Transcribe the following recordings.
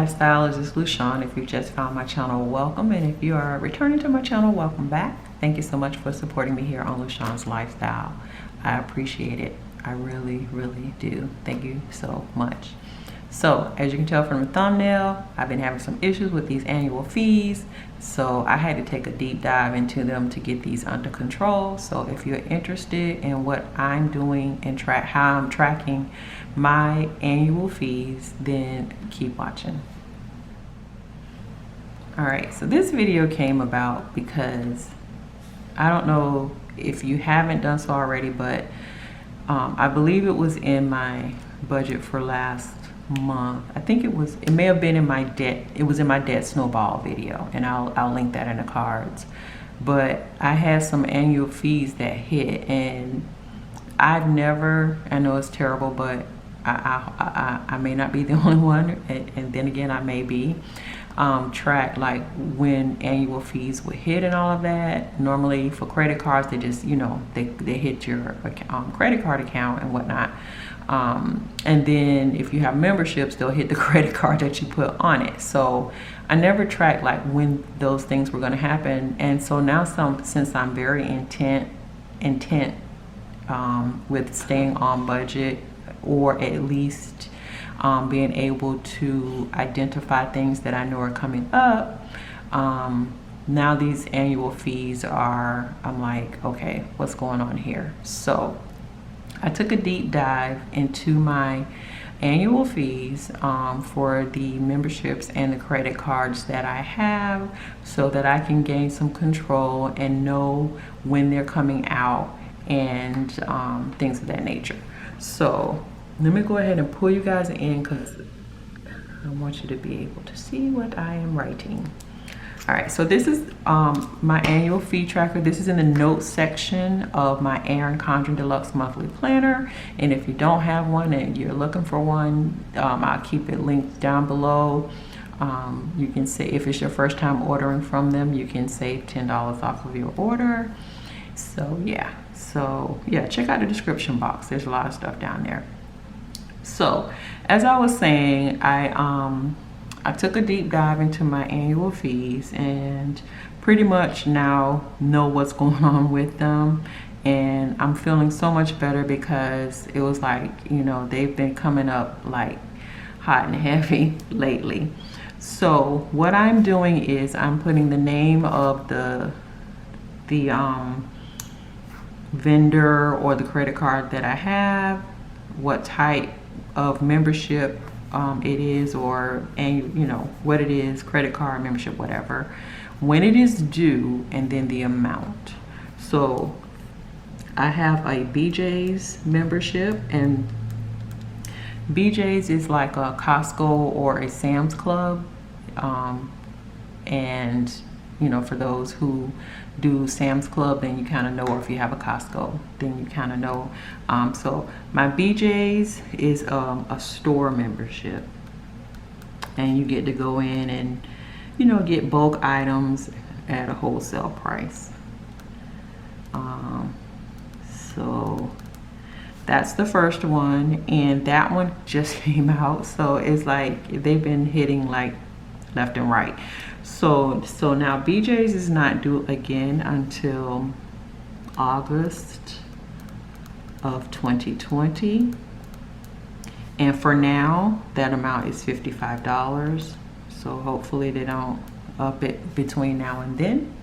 Lifestyle. This is Lushawn. If you just found my channel, welcome, and if you are returning to my channel, welcome back. Thank you so much for supporting me here on Lushawn's Lifestyle. I appreciate it. I really do. Thank you so much. So as you can tell from the thumbnail, I've been having some issues with these annual fees, so I had to take a deep dive into them to get these under control. So if you're interested in what I'm doing and how I'm tracking my annual fees, then keep watching. All right, so this video came about because I don't know if you haven't done so already, but I believe it was in my budget for last month. I think it may have been in my debt. It was in my debt snowball video, and I'll link that in the cards. But I had some annual fees that hit, and I've never, I know it's terrible, but I may not be the only one, and then again I may be, track like when annual fees would hit and all of that. Normally for credit cards, they just, you know, they hit your credit card account and whatnot. And then if you have memberships, they'll hit the credit card that you put on it. So I never tracked like when those things were going to happen. And so now since I'm very intent with staying on budget, or at least being able to identify things that I know are coming up, now these annual fees are, I'm like, okay, what's going on here? So I took a deep dive into my annual fees for the memberships and the credit cards that I have, so that I can gain some control and know when they're coming out and things of that nature. So let me go ahead and pull you guys in, because I want you to be able to see what I am writing. All right, so this is my annual fee tracker. This is in the notes section of my Erin Condren Deluxe monthly planner. And if you don't have one and you're looking for one, I'll keep it linked down below. You can say, if it's your first time ordering from them, you can save $10 off of your order. So yeah, check out the description box. There's a lot of stuff down there. So as I was saying, I took a deep dive into my annual fees and pretty much now know what's going on with them. And I'm feeling so much better, because it was like, you know, they've been coming up like hot and heavy lately. So what I'm doing is I'm putting the name of the vendor or the credit card that I have, what type of membership it is, and you know what it is, credit card, membership, whatever, when it is due, and then the amount. So I have a BJ's membership, and BJ's is like a Costco or a Sam's Club, and you know, for those who do Sam's Club, then you kind of know, or if you have a Costco, then you kind of know. So my BJ's is a store membership, and you get to go in and, you know, get bulk items at a wholesale price. So that's the first one, and that one just came out, so it's like they've been hitting like left and right. So now BJ's is not due again until August of 2020, and for now that amount is $55. So hopefully they don't up it between now and then.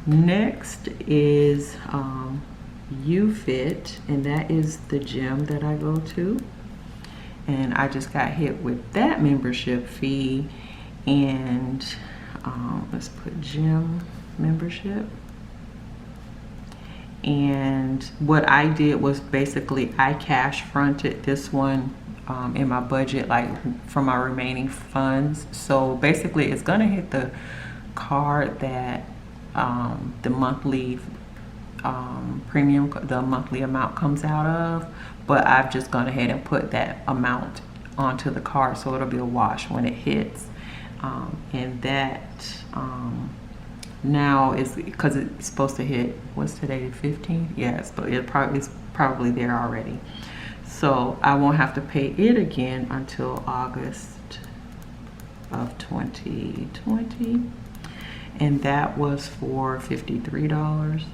Next is UFit, and that is the gym that I go to, and I just got hit with that membership fee. And let's put gym membership. And what I did was basically I cash fronted this one in my budget, like from my remaining funds. So basically it's gonna hit the card that the monthly premium, the monthly amount comes out of, but I've just gone ahead and put that amount onto the card, so it'll be a wash when it hits. And that now is because it's supposed to hit, what's today, the 15th? Yes, but it's probably there already. So I won't have to pay it again until August of 2020, and that was for $53.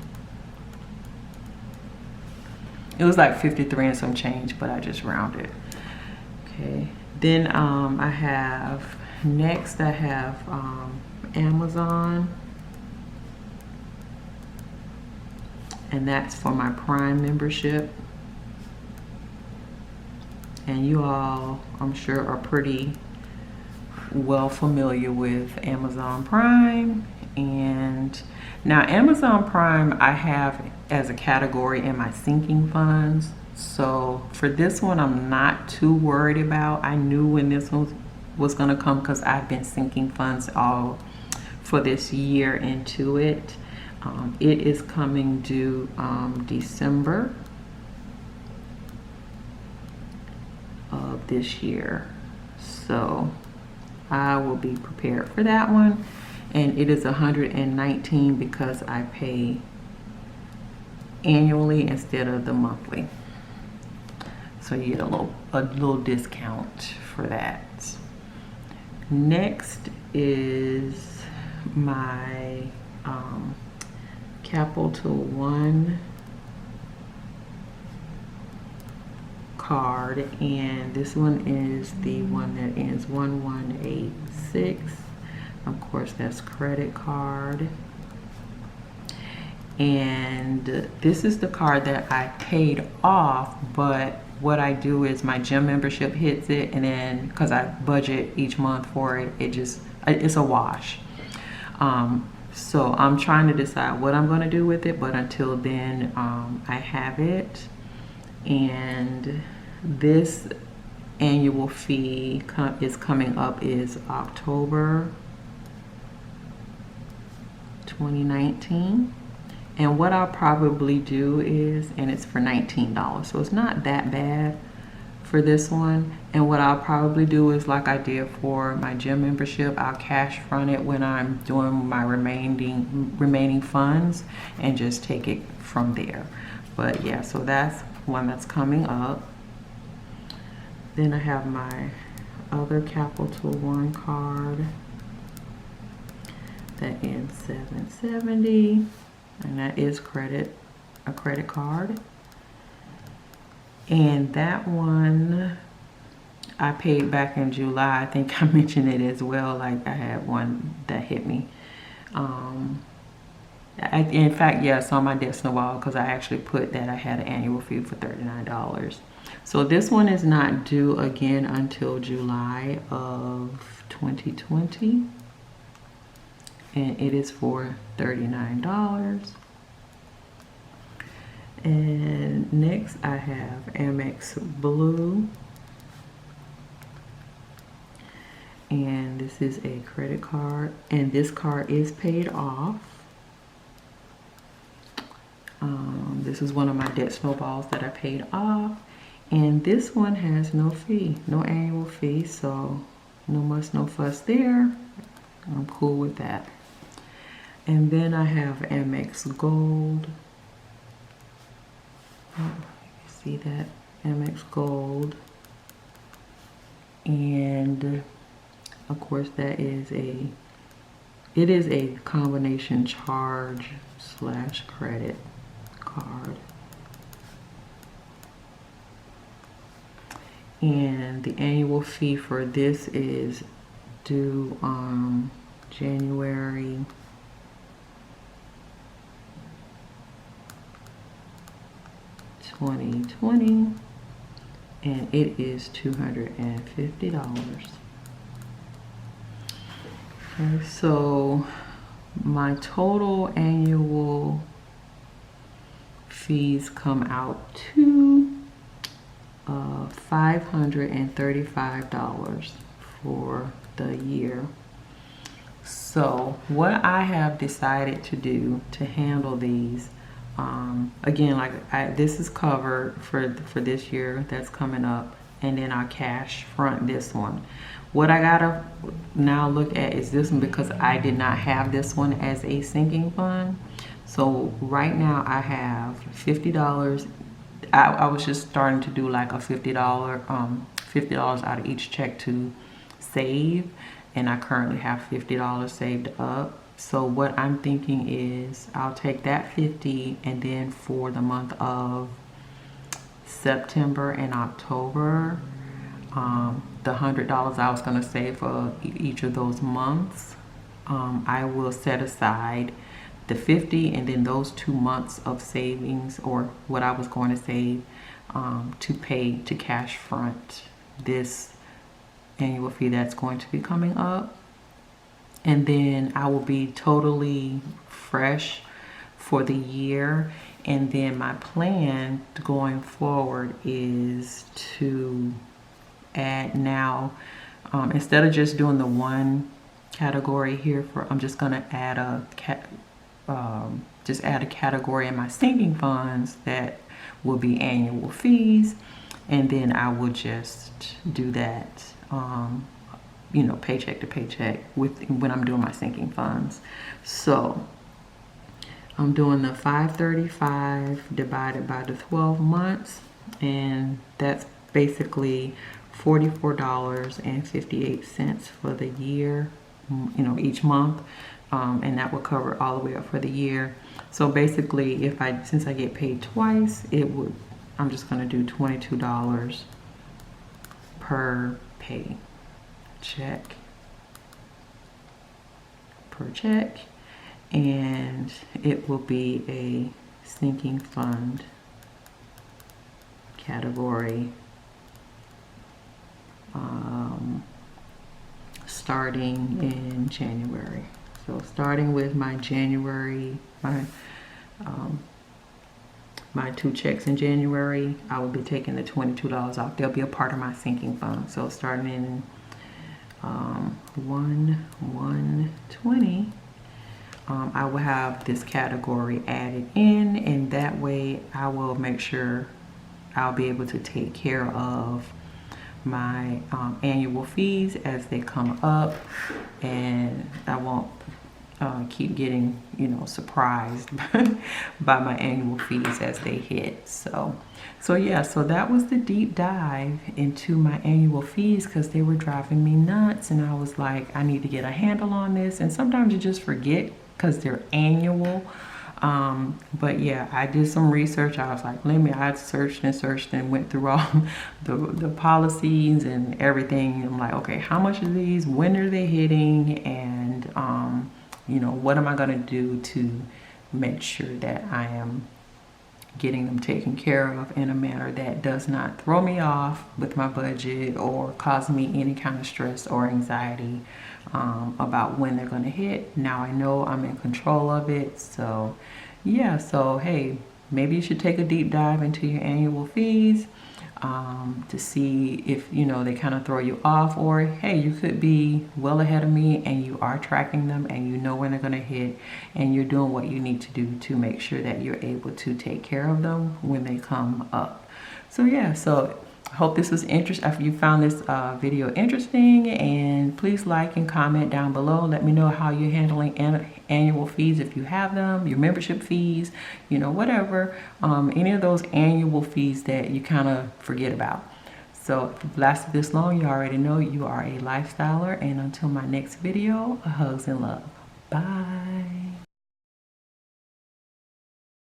It was like 53 and some change, but I just rounded. Okay, then I have Amazon, and that's for my Prime membership. And you all, I'm sure, are pretty well familiar with Amazon Prime. And now Amazon Prime I have as a category in my sinking funds. So for this one, I'm not too worried about. I knew when this one was gonna come because I've been sinking funds all for this year into it. It is coming due December of this year. So I will be prepared for that one. And it is $119 because I pay annually instead of the monthly. So you get a little discount for that. Next is my Capital One card, and this one is the one that ends 1186. Of course, that's credit card. And this is the card that I paid off, but what I do is my gym membership hits it, and then because I budget each month for it, it's a wash. So I'm trying to decide what I'm going to do with it, but until then, I have it. And this annual fee is coming up is October 2019. And what I'll probably do is, and it's for $19, so it's not that bad for this one. And what I'll probably do is, like I did for my gym membership, I'll cash front it when I'm doing my remaining funds and just take it from there. But yeah, so that's one that's coming up. Then I have my other Capital One card that ends 770. And that is a credit card. And that one I paid back in July. I think I mentioned it as well. Like I had one that hit me. In fact, yeah, it's on my desk in a while because I actually put that I had an annual fee for $39. So this one is not due again until July of 2020. And it is for $39. And next I have Amex Blue, and this is a credit card, and this card is paid off. This is one of my debt snowballs that I paid off, and this one has no fee, no annual fee, so no muss, no fuss there. I'm cool with that. And then I have Amex Gold. Oh, you see that? Amex Gold. And of course that is it is a combination charge / credit card. And the annual fee for this is due January 2020, and it is $250. Okay, so my total annual fees come out to $535 for the year. So what I have decided to do to handle these, again, this is covered for this year that's coming up, and then I cash front this one. What I gotta now look at is this one, because I did not have this one as a sinking fund. So right now I have $50. I was just starting to do like a $50 out of each check to save. and I currently have $50 saved up. So what I'm thinking is I'll take that 50, and then for the month of September and October, the $100 I was going to save for each of those months, I will set aside the 50, and then those 2 months of savings, or what I was going to save, to pay to cash front this annual fee that's going to be coming up. And then I will be totally fresh for the year. And then my plan going forward is to add now, instead of just doing the one category here for, I'm just gonna add a category in my sinking funds that will be annual fees, and then I will just do that, you know, paycheck to paycheck when I'm doing my sinking funds. So I'm doing the 535 divided by the 12 months, and that's basically $44.58 for the year, you know, each month, and that will cover all the way up for the year. So basically, since I get paid twice, I'm just going to do $22 per pay check, and it will be a sinking fund category, starting in January. So starting with my January, my 2 checks in January, I will be taking the $22 off. They'll be a part of my sinking fund. So starting in 1/1/20, I will have this category added in, and that way I will make sure I'll be able to take care of my annual fees as they come up, and I won't keep getting, you know, surprised by my annual fees as they hit. So yeah, so that was the deep dive into my annual fees, because they were driving me nuts, and I was like, I need to get a handle on this. And sometimes you just forget because they're annual. But yeah, I did some research. I was like, I searched and went through all the policies and everything. I'm like, okay, how much are these? When are they hitting? And, you know, what am I going to do to make sure that I am getting them taken care of in a manner that does not throw me off with my budget or cause me any kind of stress or anxiety about when they're going to hit. Now I know I'm in control of it. So yeah, so hey, maybe you should take a deep dive into your annual fees to see if, you know, they kind of throw you off, or hey, you could be well ahead of me and you are tracking them and you know when they're going to hit, and you're doing what you need to do to make sure that you're able to take care of them when they come up. So yeah, so I hope this was interesting. If you found this video interesting, and please like and comment down below. Let me know how you're handling annual fees, if you have them, your membership fees, you know, whatever, any of those annual fees that you kind of forget about. So if you've lasted this long, you already know you are a lifestyler, and until my next video, hugs and love. Bye.